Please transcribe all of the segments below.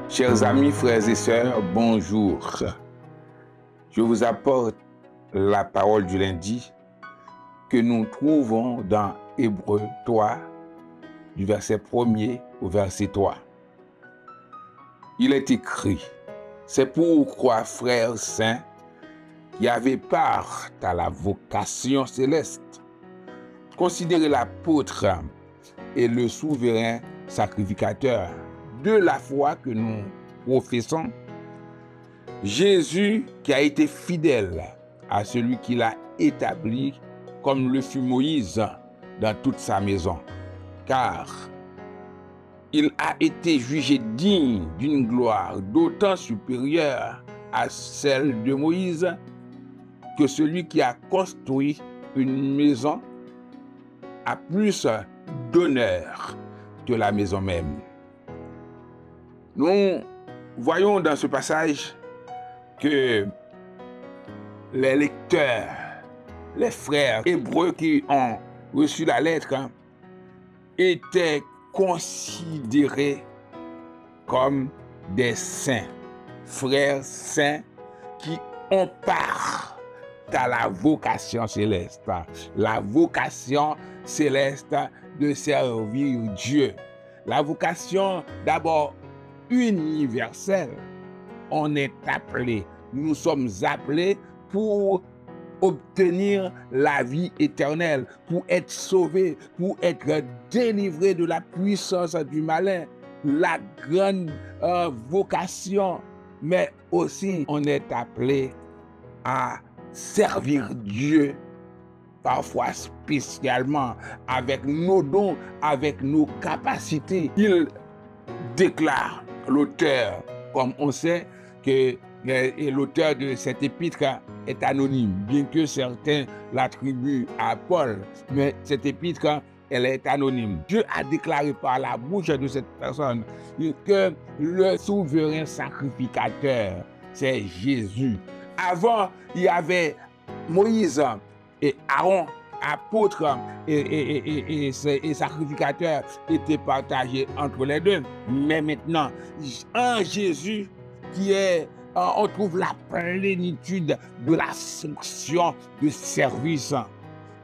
Chers amis, frères et sœurs, bonjour. Je vous apporte la parole du lundi que nous trouvons dans Hébreux 3, du verset 1er au verset 3. Il est écrit: c'est pourquoi, frères saints, qui avez part à la vocation céleste, considérez l'apôtre et le souverain sacrificateur de la foi que nous professons, Jésus qui a été fidèle à celui qui l'a établi, comme le fut Moïse dans toute sa maison, car il a été jugé digne d'une gloire d'autant supérieure à celle de Moïse que celui qui a construit une maison a plus d'honneur que la maison même. Nous voyons dans ce passage que les lecteurs, les frères hébreux qui ont reçu la lettre, étaient considérés comme des saints, frères saints qui ont part à la vocation céleste. La vocation céleste de servir Dieu. La vocation d'abord universelle. On est appelé, nous sommes appelés pour obtenir la vie éternelle, pour être sauvés, pour être délivrés de la puissance du malin, la grande vocation, mais aussi on est appelé à servir Dieu, parfois spécialement avec nos dons, avec nos capacités. Il déclare, l'auteur, comme on sait que l'auteur de cette épître est anonyme, bien que certains l'attribuent à Paul, mais cette épître, elle est anonyme. Dieu a déclaré par la bouche de cette personne que le souverain sacrificateur, c'est Jésus. Avant, il y avait Moïse et Aaron, apôtres et sacrificateurs étaient partagés entre les deux. Mais maintenant, en Jésus, qui est, on trouve la plénitude de la fonction de service.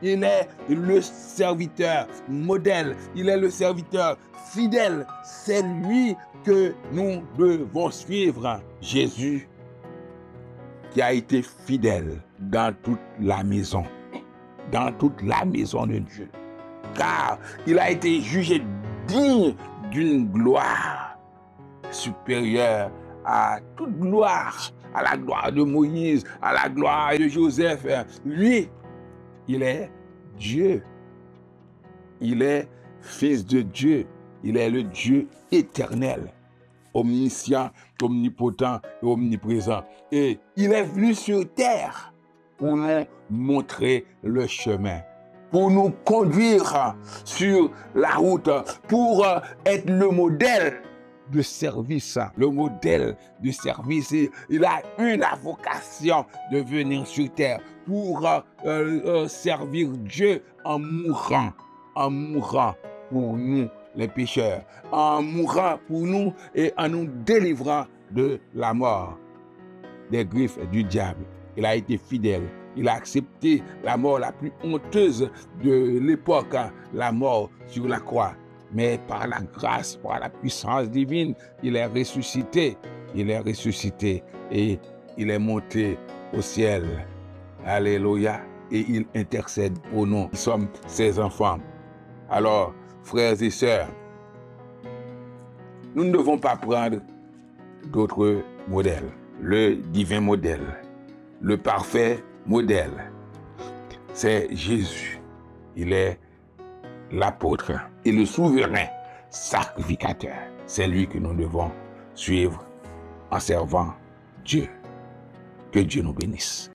Il est le serviteur modèle, il est le serviteur fidèle. C'est lui que nous devons suivre. Jésus qui a été fidèle dans toute la maison. Dans toute la maison de Dieu. Car il a été jugé digne d'une gloire supérieure à toute gloire, à la gloire de Moïse, à la gloire de Joseph. Lui, il est Dieu. Il est fils de Dieu. Il est le Dieu éternel, omniscient, omnipotent et omniprésent. Et il est venu sur terre pour nous montrer le chemin, pour nous conduire sur la route, pour être le modèle de service. Le modèle de service. Il a eu la vocation de venir sur terre pour servir Dieu en mourant pour nous les pécheurs, en mourant pour nous et en nous délivrant de la mort, des griffes du diable. Il a été fidèle. Il a accepté la mort la plus honteuse de l'époque, la mort sur la croix. Mais par la grâce, par la puissance divine, il est ressuscité. Il est ressuscité et il est monté au ciel. Alléluia. Et il intercède pour nous. Nous sommes ses enfants. Alors, frères et sœurs, nous ne devons pas prendre d'autres modèles. Le divin modèle, le parfait modèle, c'est Jésus. Il est l'apôtre et le souverain sacrificateur. C'est lui que nous devons suivre en servant Dieu. Que Dieu nous bénisse.